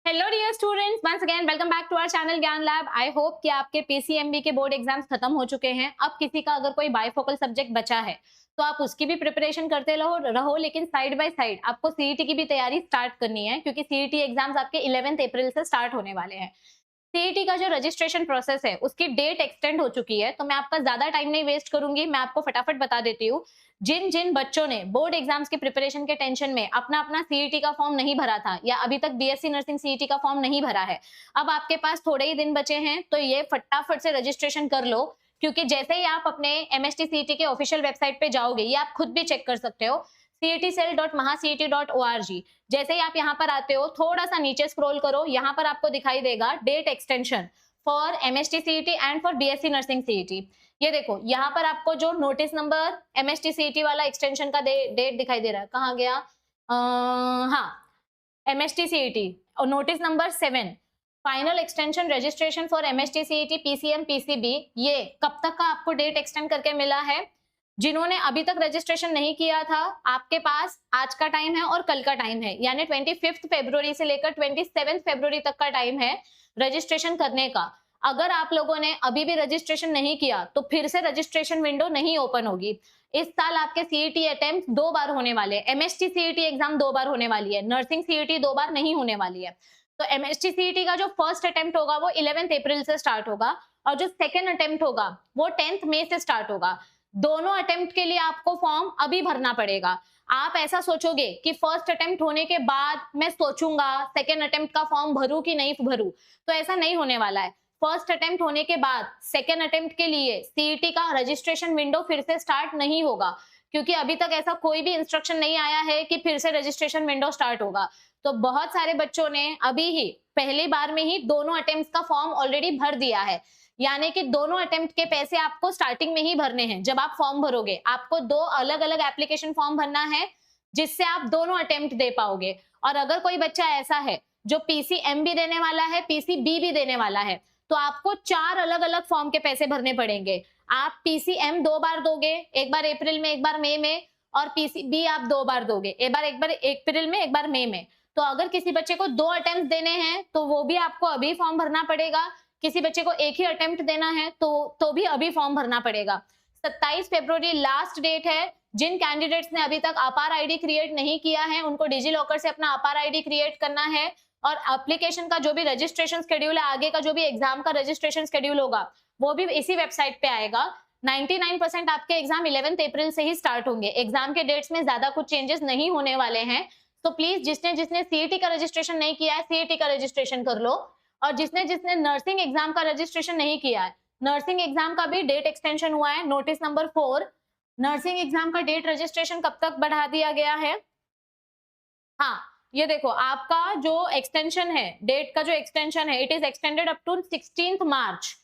Hello dear students, once again welcome back to our channel Gyan lab. I hope कि आपके PCMB के board exams खत्म हो चुके हैं। अब किसी का अगर कोई बायफोकल सब्जेक्ट बचा है तो आप उसकी भी प्रिपरेशन करते रहो, लेकिन साइड बाय साइड आपको सीईटी की भी तैयारी स्टार्ट करनी है, क्योंकि सीईटी एग्जाम्स आपके 11 अप्रैल से स्टार्ट होने वाले हैं। सीईटी का जो रजिस्ट्रेशन प्रोसेस है उसकी डेट एक्सटेंड हो चुकी है, तो मैं आपका ज्यादा टाइम नहीं वेस्ट करूंगी, मैं आपको फटाफट बता देती हूँ। जिन जिन बच्चों ने बोर्ड एग्जाम्स की प्रिपरेशन के टेंशन में अपना अपना सीईटी का फॉर्म नहीं भरा था या अभी तक बीएससी नर्सिंग सीईटी का फॉर्म नहीं भरा है, अब आपके पास थोड़े ही दिन बचे हैं, तो ये फटाफट से रजिस्ट्रेशन कर लो। क्योंकि जैसे ही आप अपने एमएसटी सीईटी के ऑफिशियल वेबसाइट पे जाओगे, ये आप खुद भी चेक कर सकते हो, cetcell.mahacet.org। जैसे ही आप यहाँ पर आते हो, थोड़ा सा नीचे स्क्रॉल करो, यहाँ पर आपको दिखाई देगा date extension for MST CET and for BSc nursing CET. ये देखो, यहाँ पर आपको जो नोटिस नंबर एमएसटी सीईटी वाला एक्सटेंशन का डेट दिखाई दे रहा है, कहाँ गया? हाँ, एमएसटी सीईटी और notice number 7 final extension registration for MST CET PCM PCB, ये कब तक का आपको डेट एक्सटेंड करके मिला है? जिन्होंने अभी तक रजिस्ट्रेशन नहीं किया था, आपके पास आज का टाइम है और कल का टाइम है, यानी 25 फरवरी से लेकर 27 फरवरी तक का टाइम है रजिस्ट्रेशन करने का। अगर आप लोगों ने अभी भी रजिस्ट्रेशन नहीं किया तो फिर से रजिस्ट्रेशन विंडो नहीं ओपन होगी। इस साल आपके सीईटी अटेम्प्ट 2 बार होने वाले हैं, एमएसटी सीईटी एग्जाम 2 बार होने वाली है, नर्सिंग सीईटी 2 बार नहीं होने वाली है। तो एमएसटी सीईटी का जो फर्स्ट अटेम्प्ट होगा वो 11 अप्रैल से स्टार्ट होगा और जो सेकेंड अटेम्प्ट होगा वो 10 मई से स्टार्ट होगा। दोनों अटेम्प्ट के लिए आपको फॉर्म अभी भरना पड़ेगा। आप ऐसा सोचोगे कि फर्स्ट अटेम्प्ट होने के बाद मैं सोचूंगा सेकेंड अटेम्प्ट का फॉर्म भरूं कि नहीं भरूं, तो ऐसा नहीं होने वाला है। फर्स्ट अटेम्प्ट होने के बाद सेकेंड अटेम्प्ट के लिए सीईटी का रजिस्ट्रेशन विंडो फिर से स्टार्ट नहीं होगा, क्योंकि अभी तक ऐसा कोई भी इंस्ट्रक्शन नहीं आया है कि फिर से रजिस्ट्रेशन विंडो स्टार्ट होगा। तो बहुत सारे बच्चों ने अभी ही पहली बार में ही दोनों अटेम्प्ट का फॉर्म ऑलरेडी भर दिया है, यानी कि दोनों अटेम्प्ट के पैसे आपको स्टार्टिंग में ही भरने हैं। जब आप फॉर्म भरोगे, आपको 2 अलग अलग एप्लीकेशन फॉर्म भरना है जिससे आप दोनों अटेम्प्ट दे पाओगे। और अगर कोई बच्चा ऐसा है जो पीसीएम भी देने वाला है, पीसीबी भी देने वाला है, तो आपको 4 अलग अलग फॉर्म के पैसे भरने पड़ेंगे। आप पीसीएम 2 बार दोगे, एक बार अप्रैल में, एक बार मई में, और पीसीबी आप 2 बार दोगे, एक बार अप्रैल में, एक बार मई में। तो अगर किसी बच्चे को 2 अटेम्प्ट देने हैं तो वो भी आपको अभी फॉर्म भरना पड़ेगा। किसी बच्चे को एक ही अटेम्प्ट देना है तो भी अभी फॉर्म भरना पड़ेगा। 27 फरवरी लास्ट डेट है। जिन कैंडिडेट्स ने अभी तक अपार आईडी क्रिएट नहीं किया है, उनको डिजी लॉकर से अपना अपार आईडी क्रिएट करना है, और एप्लीकेशन का जो भी रजिस्ट्रेशन शेड्यूल है, आगे का जो भी एग्जाम का रजिस्ट्रेशन शेड्यूल होगा, वो भी इसी वेबसाइट पे आएगा। 99% आपके एग्जाम 11 अप्रैल से ही स्टार्ट होंगे। एग्जाम के डेट्स में ज्यादा कुछ चेंजेस नहीं होने वाले हैं। तो प्लीज जिसने जिसने सीईटी का रजिस्ट्रेशन नहीं किया है, सीईटी का रजिस्ट्रेशन कर लो, और जिसने जिसने नर्सिंग एग्जाम का रजिस्ट्रेशन नहीं किया है, नर्सिंग एग्जाम का भी डेट एक्सटेंशन हुआ है, नोटिस नंबर 4। नर्सिंग एग्जाम का डेट रजिस्ट्रेशन कब तक बढ़ा दिया गया है? हाँ, ये देखो, आपका जो एक्सटेंशन है, डेट का जो एक्सटेंशन है, it is extended up to 16 March.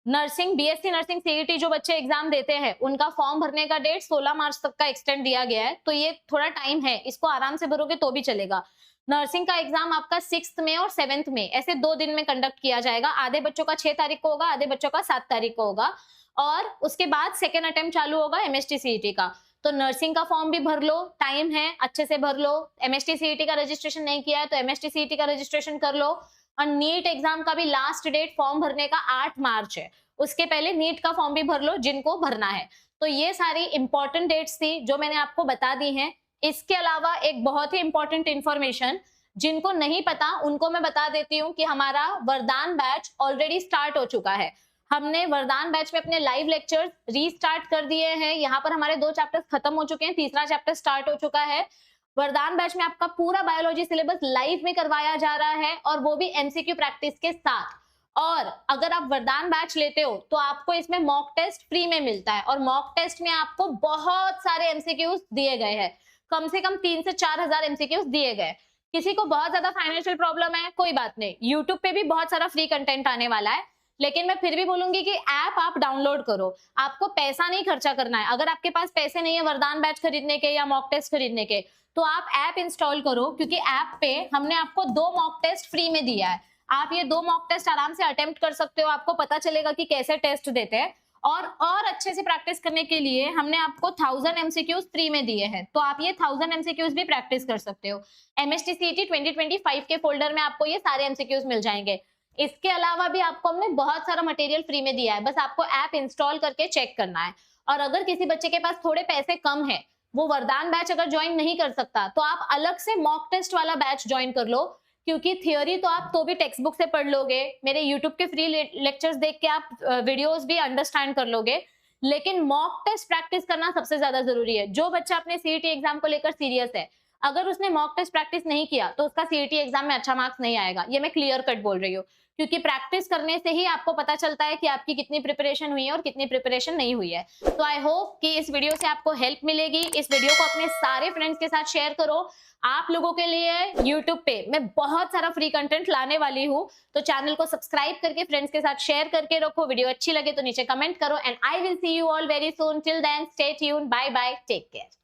Nursing, BSc nursing CET जो बच्चे एग्जाम देते हैं, उनका फॉर्म भरने का डेट 16 मार्च तक का एक्सटेंड दिया गया है। तो ये थोड़ा टाइम है, इसको आराम से भरोगे तो भी चलेगा। नर्सिंग का एग्जाम आपका 6 में और 7 में, ऐसे 2 दिन में कंडक्ट किया जाएगा। आधे बच्चों का 6 तारीख को होगा, आधे बच्चों का 7 तारीख को होगा, और उसके बाद सेकेंड अटेम्प्ट चालू होगा एमएसटी सीईटी का। तो नर्सिंग का फॉर्म भी भर लो, टाइम है, अच्छे से भर लो। एमएसटी सीईटी का रजिस्ट्रेशन नहीं किया है तो एमएसटी सीईटी का रजिस्ट्रेशन कर लो। और नीट एग्जाम का भी लास्ट डेट फॉर्म भरने का 8 मार्च है, उसके पहले नीट का फॉर्म भी भर लो जिनको भरना है। तो ये सारी इंपॉर्टेंट डेट्स थी जो मैंने आपको बता दी हैं। इसके अलावा एक बहुत ही इंपॉर्टेंट इंफॉर्मेशन जिनको नहीं पता उनको मैं बता देती हूँ कि हमारा वरदान बैच ऑलरेडी स्टार्ट हो चुका है। हमने वरदान बैच में अपने लाइव लेक्चर्स रीस्टार्ट कर दिए हैं। यहाँ पर हमारे 2 चैप्टर्स खत्म हो चुके हैं, तीसरा चैप्टर स्टार्ट हो चुका है। वरदान बैच में आपका पूरा बायोलॉजी सिलेबस लाइव में करवाया जा रहा है, और वो भी एमसीक्यू प्रैक्टिस के साथ। और अगर आप वरदान बैच लेते हो तो आपको इसमें मॉक टेस्ट फ्री में मिलता है, और मॉक टेस्ट में आपको बहुत सारे एमसीक्यूज दिए गए हैं, कम से कम 3 से 4 हजार एमसीक्यूज दिए गए। किसी को बहुत ज्यादा फाइनेंशियल प्रॉब्लम है, कोई बात नहीं, यूट्यूब पे भी बहुत सारा फ्री कंटेंट आने वाला है, लेकिन मैं फिर भी बोलूंगी कि ऐप आप डाउनलोड करो। आपको पैसा नहीं खर्चा करना है। अगर आपके पास पैसे नहीं है वरदान बैच खरीदने के या मॉक टेस्ट खरीदने के, तो आप ऐप इंस्टॉल करो, क्योंकि ऐप पे हमने आपको 2 मॉक टेस्ट फ्री में दिया है। आप ये 2 मॉक टेस्ट आराम से अटेम्प्ट कर सकते हो, आपको पता चलेगा कि कैसे टेस्ट देते हैं। और अच्छे से प्रैक्टिस करने के लिए हमने आपको 1000 एमसीक्यूज फ्री में दिए हैं, तो आप ये 1000 एमसीक्यूज भी प्रैक्टिस कर सकते हो। एमएसटी सीईटी 2025 के फोल्डर में आपको ये सारे एमसीक्यूज मिल जाएंगे। इसके अलावा भी आपको हमने बहुत सारा मटेरियल फ्री में दिया है, बस आपको ऐप इंस्टॉल करके चेक करना है। और अगर किसी बच्चे के पास थोड़े पैसे कम है, वो वरदान बैच अगर ज्वाइन नहीं कर सकता, तो आप अलग से मॉक टेस्ट वाला बैच ज्वाइन कर लो, क्योंकि थियोरी तो आप तो भी टेक्स्ट बुक से पढ़ लोगे, मेरे यूट्यूब के फ्री लेक्चर्स देख के आप वीडियोस भी अंडरस्टैंड कर लोगे, लेकिन मॉक टेस्ट प्रैक्टिस करना सबसे ज्यादा जरूरी है। जो बच्चा अपने सीईटी एग्जाम को लेकर सीरियस है, अगर उसने मॉक टेस्ट प्रैक्टिस नहीं किया तो उसका सीईटी एग्जाम में अच्छा मार्क्स नहीं आएगा, ये मैं क्लियर कट बोल रही हूँ, क्योंकि प्रैक्टिस करने से ही आपको पता चलता है कि आपकी कितनी प्रिपरेशन हुई है और कितनी प्रिपरेशन नहीं हुई है। तो आई होप कि इस वीडियो से आपको हेल्प मिलेगी। इस वीडियो को अपने सारे फ्रेंड्स के साथ शेयर करो। आप लोगों के लिए यूट्यूब पे मैं बहुत सारा फ्री कंटेंट लाने वाली हूँ, तो चैनल को सब्सक्राइब करके फ्रेंड्स के साथ शेयर करके रखो। वीडियो अच्छी लगे तो नीचे कमेंट करो, and I will see you all very soon. Till then stay tuned, bye bye, take care.